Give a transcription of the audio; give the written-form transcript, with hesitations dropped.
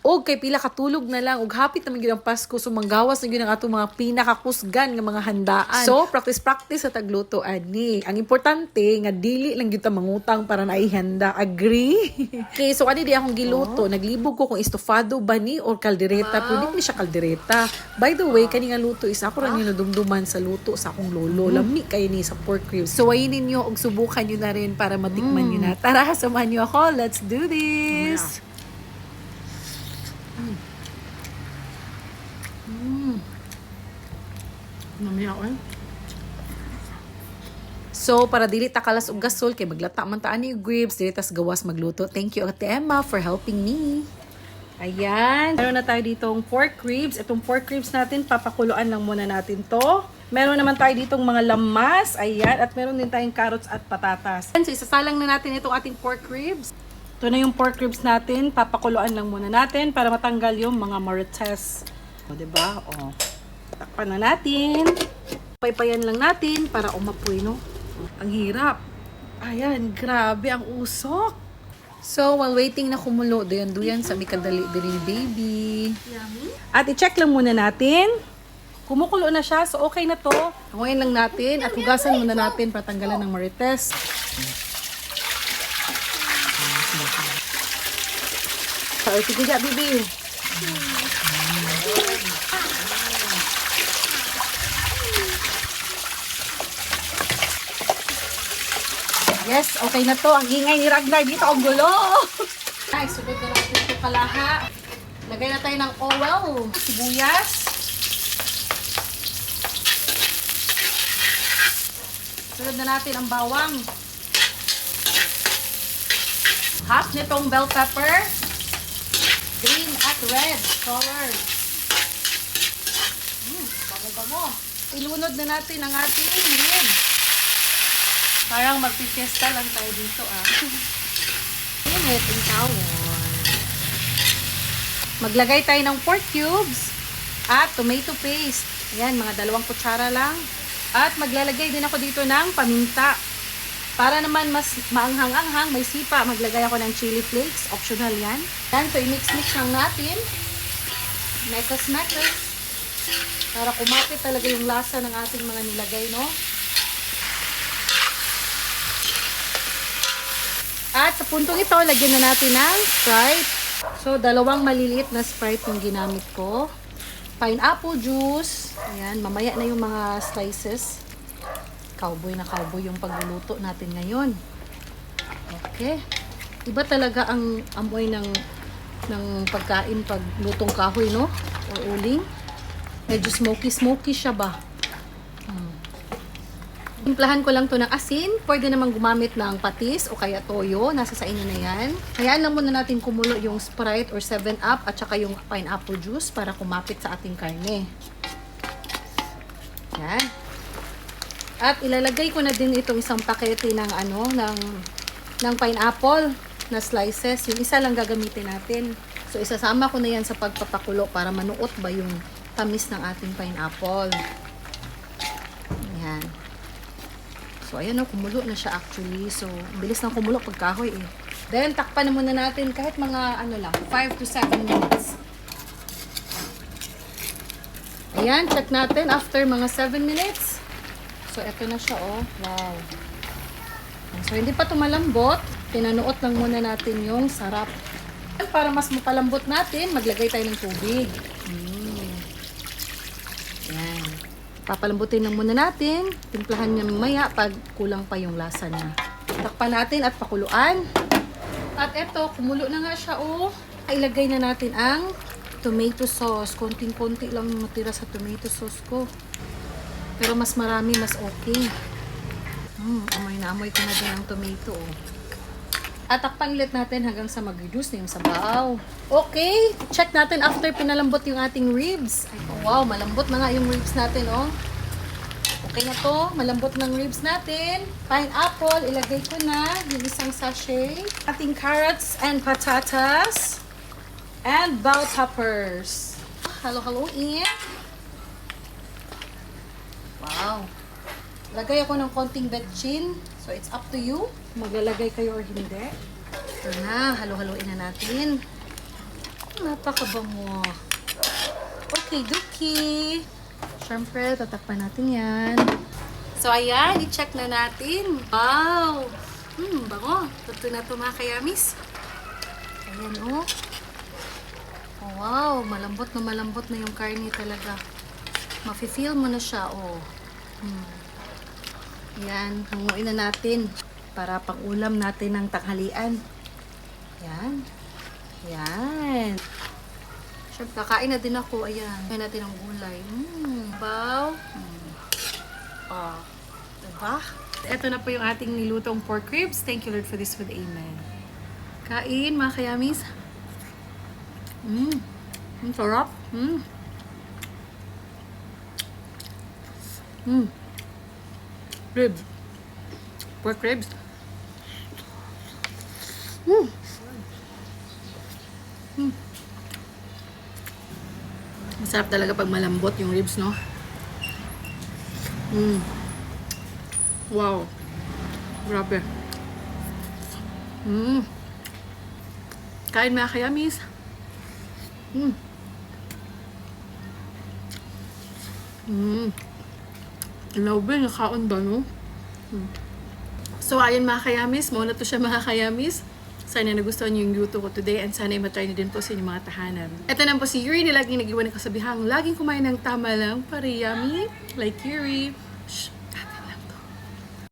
Og kay pila katulog na lang ug hapit na gyud ang Pasko, so manggawas na gyud ang atong mga pinakakusgan nga mga handaan. So practice sa tagluto ani. Ang importante nga dili lang gyud ta mangutang para naihanda. Agree? Okay, so ani di akong giluto. Naglibog ko kung estofado ba ni or kaldereta. Pero di siya kaldereta. By the way, kani nga luto is ako ra ni nadumduman sa luto sa akong lolo. Lami kay ni sa pork ribs. So ayinin niyo og subukan niyo na rin para matikman niyo na. Tara, samahan niyo ako. Let's do this. So, para dili takalas og gasol kay maglata man ta ani grapes, dili tas gawas magluto. Thank you Ate Emma for helping me. Ayan. Meron na tayo ditong pork ribs. Itong pork ribs natin, papakuluan lang muna natin to. Meron naman tayo ditong mga lamas. Ayan. At meron din tayong carrots at patatas. So, isasalang na natin itong ating pork ribs. Ito na yung pork ribs natin. Papakuluan lang muna natin para matanggal yung mga marites. O, diba? O. Takpan na natin. Paypayan lang natin para umapoy, no? Ang hirap. Ayan, grabe ang usok. So, while waiting na kumulo, duyan sa may kadali din baby. Yummy. At i-check lang muna natin. Kumukulo na siya, so okay na to. Hanguin lang natin at hugasan muna natin para tanggalan ng marites. Sige dyan, baby. Yes, okay na to. Ang ingay ni Ragnar dito. Ang gulo. Ay, sunod na natin ito kalaha. Lagay na tayo ng oil, sibuyas. Sunod na natin ang bawang. Half nitong bell pepper. Green at red color. Bango-bango. Ilunod na natin ang ating ribs. Parang magpipiesta lang tayo dito Init ang tawon. Maglagay tayo ng pork cubes at tomato paste. Ayan, mga 2 kutsara lang. At maglalagay din ako dito ng paminta. Para naman mas maanghang-anghang, may sipa, maglagay ako ng chili flakes. Optional yan. Ayan, so i-mix-mix lang natin. Mekas-mekas. Para kumapit talaga yung lasa ng ating mga nilagay, no? At sa puntong ito, lagyan na natin ng Sprite. So, 2 maliliit na Sprite yung ginamit ko. Pineapple juice. Ayan, mamaya na yung mga slices. Cowboy na cowboy yung pagluluto natin ngayon. Okay. Iba talaga ang amoy ng pagkain pag lutong kahoy, no? Or uling. Medyo smoky siya ba? Timplahan ko lang to ng asin. Pwede namang gumamit ng patis o kaya toyo. Nasa sa inyo na yan. Hayaan lang muna natin kumulo yung Sprite or 7-Up at saka yung pineapple juice para kumapit sa ating karne. Yan. At ilalagay ko na din itong isang pakete ng ng pineapple na slices. Yung isa lang gagamitin natin. So isasama ko na yan sa pagpapakulo para manuot ba yung tamis ng ating pineapple. Yan. So, ayan o, kumulo na siya actually. So, bilis ng kumulo pag kahoy Then, takpan na muna natin kahit mga 5 to 7 minutes. Ayan, check natin after mga 7 minutes. So, eto na siya Wow. So, hindi pa tumalambot. Pinanuot lang muna natin yung sarap. Para mas mapalambot natin, maglagay tayo ng tubig. Ayan. Papalambutin lang muna natin. Timplahan niya mamaya pag kulang pa yung lasa niya. Takpan natin at pakuluan. At eto, kumulo na nga siya Ilagay na natin ang tomato sauce. Konting-konti lang matira sa tomato sauce ko. Pero mas marami, mas okay. Amoy na amoy ko na din ang tomato At takpan ulit natin hanggang sa mag-reduce na yung sabaw. Okay, check natin after pinalambot yung ating ribs. Ay, wow, malambot na nga yung ribs natin, Okay na to, malambot ng ribs natin. Pineapple, ilagay ko na yung isang sachet. Ating carrots and patatas. And bell peppers. Halo-haloin. Wow. Lagay ako ng konting betchin. So, it's up to you. Maglalagay kayo or hindi. Ito na, halo-haloin na natin. Napakabango. Okay, Duki. Siyempre, tatakpan natin yan. So, ayan. I-check na natin. Wow! Bango. Tuto na ito mga kayamis. Ayan, oh. Oh, wow. Malambot na yung karne talaga. Mafe-feel mo na siya, oh. Ayan. Hanguin na natin para pang-ulam natin ng tanghalian. Ayan. Ayan. Siyempre, kakain na din ako. Ayan. Kakain natin ang gulay. Wow. Oh. Diba? Ito na po yung ating nilutong pork ribs. Thank you, Lord, for this food. Amen. Kain, mga kayamis. Ang sarap. Ribs. Pork ribs. Masarap talaga pag malambot yung ribs, no? Wow. Grabe. Kain mga kayamis. Laube, nakaon ba, no? So, ayun mga kayamis. Mauna to siya mga kayamis. Sana nagustuhan niyo yung luto ko today and sana i-matry niyo din po sa inyong mga tahanan. Ito na po si Yuri na laging nag-iwan ng kasabihang laging kumain ng tama lang para yummy like Yuri. Shh.